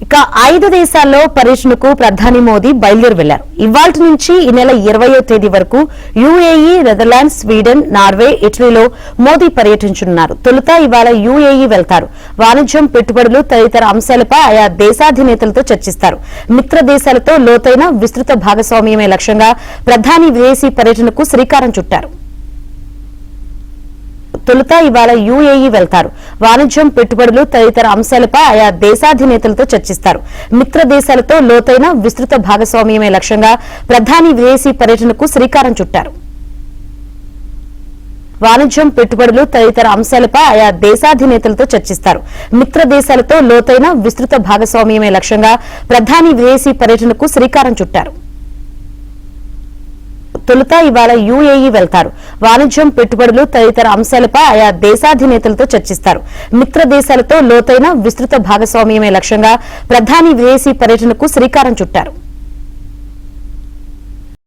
ఇక 5 దేశాల్లో పర్యటనకు ప్రధాని మోదీ బయలుదేరి వెళ్లారు. ఇవాల్టి నుంచి ఈ నెల 20వ తేదీ వరకు యుఏఈ, నెదర్లాండ్స్, స్వీడన్, నార్వే, ఇటలీలో మోదీ పర్యటించనున్నారు. తొలుత ఇవాళ యుఏఈ వెళ్తారు. వాణిజ్యం, పెట్టుబడులు తదితర అంశాలపై ఆయా దేశాధినేతలతో చర్చిస్తారు. మిత్ర దేశాలతో లోతైన విస్తృత భాగస్వామ్యమే లక్ష్యంగా ప్రధాని విదేశీ పర్యటనకు శ్రీకారం చుట్టారు. తొలుత ఇవాళ యుఏఈ వెళ్తారు. వాణిజ్యం, పెట్టుబడులు తదితర అంశాలపై ఆయా దేశాధినేతలతో చర్చిస్తారు. మిత్ర దేశాలతో లోతైన విస్తృత భాగస్వామ్యమే లక్ష్యంగా ప్రధాని విదేశీ పర్యటనకు శ్రీకారం చుట్టారు. వాణిజ్యం, పెట్టుబడులు తదితర అంశాలపై ఆయా దేశాధినేతలతో చర్చిస్తారు. మిత్ర దేశాలతో లోతైన విస్తృత భాగస్వామ్యమే లక్ష్యంగా ప్రధాని విదేశీ పర్యటనకు శ్రీకారం చుట్టారు. తొలుత ఇవాళ యుఏఈ వెళ్తారు. వాణిజ్యం, పెట్టుబడులు తదితర అంశాలపై ఆయా దేశాధినేతలతో చర్చిస్తారు. మిత్ర దేశాలతో లోతైన విస్తృత భాగస్వామ్యమే లక్ష్యంగా ప్రధాని విదేశీ పర్యటనకు శ్రీకారం చుట్టారు.